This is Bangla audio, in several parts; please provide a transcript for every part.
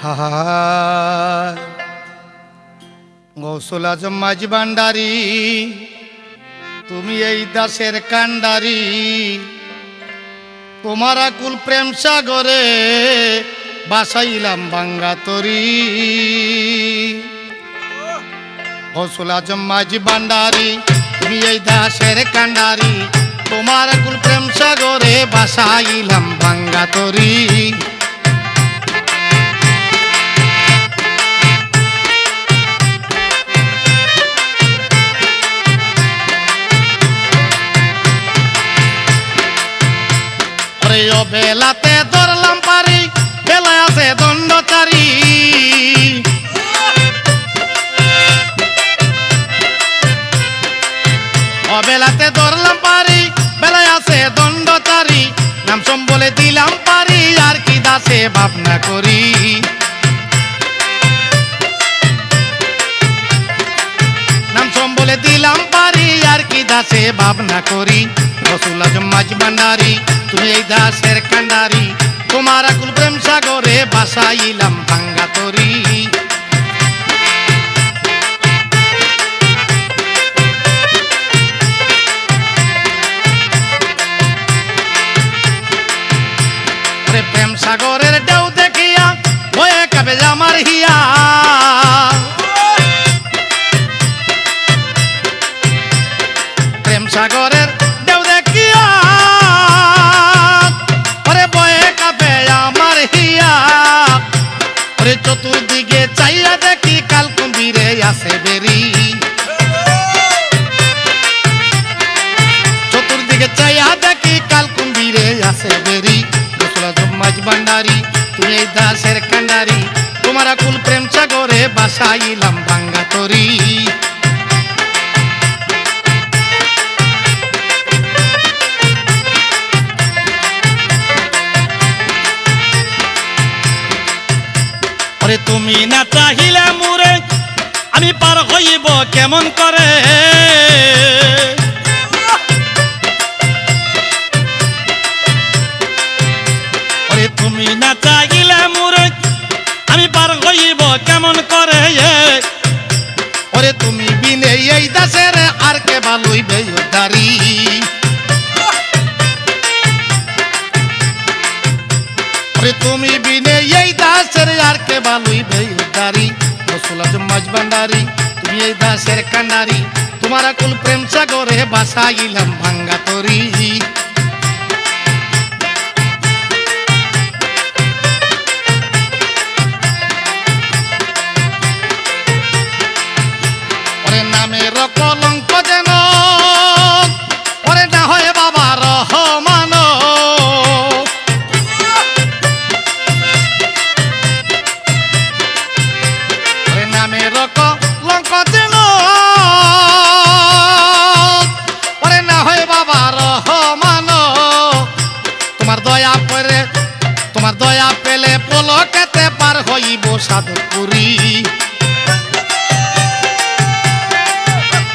হায় গৌসুল আজম মাঝি ভান্ডারী, তুমি এই দাসের কান্ডারি, তোমার আকুল প্রেম সাগরে বাসাইলাম ভাঙ্গা তরি। গৌসুল আজম মাঝি ভান্ডারী, তুমি এই দাসের কান্ডারি, তোমার আকুল প্রেম সাগরে বাসাইলাম ভাঙ্গা তরি। বেলাতে ধরলাম পারি, বেলায় আছে দণ্ডচারী, বেলাতে ধরলাম পারি, বেলায় আছে দণ্ডচারী, নাম সম্বলে দিলাম পারি, আর কি দাসে ভাবনা করি। নাম সম্বলে দিলাম পারি, আর কি দাসে ভাবনা করি। গৌসুল আজম মাঝি ভান্ডারী, তুমি এই দাসের কান্ডারি, তোমার আকুল প্রেম সাগরে বাসাইলাম ভাঙ্গা তরি। প্রেম সাগরের ঢেউ দেখিয়া ভয়ে কাঁপে আমার হিয়া, প্রেম সাগরের ঢেউ দেখিয়া চতুর্দিকে চাইয়া দেখি কাল কুম্ভীরে আসে বেরি, চতুর্দিকে চাইয়া দেখি কাল কুম্ভীরে আসে বেরি। গৌসুল আজম মাঝি ভান্ডারী, তুমি এই দাসের কান্ডারি, তোমার আকুল প্রেম সাগরে বাসাইলাম ভাঙ্গা তরি। তুমি না চাহিলে মোরে আমি পার হইব কেমন করে, তুমি না চাহিলে মোরে আমি পার হইব কেমন করে। ওরে তুমি বিনে এই দাসের আর কে ভালোইবে উদ্ধারি, তুমি বিনে এই দাসের আর কে ভালোইবে উদ্ধারি। গৌসুল আজম মাঝি ভান্ডারী, তুমি এই দাসের কান্ডারি, তোমার আকুল প্রেম সাগরে বাসাইলাম ভাঙ্গা তরি। ওরে নামের কলঙ্ক যেন ওরে না হয় বাবা রহমান, নামের কলঙ্ক যেন ওরে না হয় বাবা রহমান। তোমার দয়া পেলে পলকেতে পার হইব সাধুপুরী,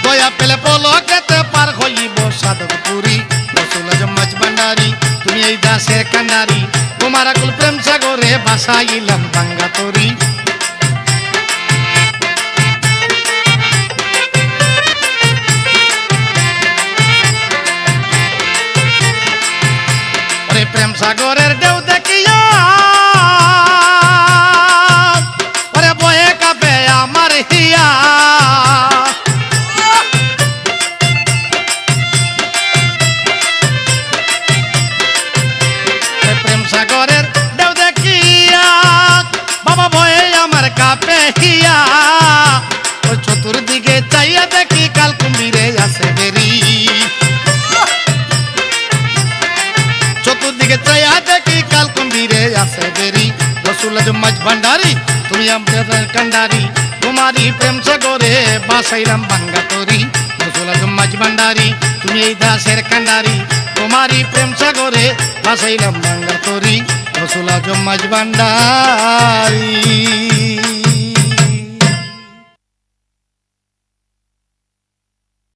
দয়া পেলে পলকেতে পার হইব সাধুপুরী। গৌসুল আজম মাঝি ভান্ডারী, তুমি এই দাসের কান্ডারি, তোমার আকুল প্রেম সাগরে বাসাইলাম ভাঙ্গা তরি। প্রেম সাগরের ঢেউ দেখিয়া ওরে বয়ে কাঁপে আমার হিয়া, প্রেম সাগরের ঢেউ দেখিয়া বাবা ভয়ে আমার কাঁপে হিয়া। ওই চতুর্দিকে চাইয়া দেখি কাল কুম্ভীরে আসে বেরি, চতুর্দিকে চাইয়া দেখি কাল কুম্ভীরে আসে বেরি। গৌসুল আজম মাঝি ভান্ডারী, তুমি আমাদের কান্ডারি, তোমারই প্রেম সাগরে বাসাইলাম ভাঙ্গা তরি। গৌসুল আজম মাঝি ভান্ডারী, তুমি এই দাসের কান্ডারি, তোমারই প্রেম সাগরে বাসাইলাম ভাঙ্গা তরি। গৌসুল আজম মাঝি ভান্ডারী।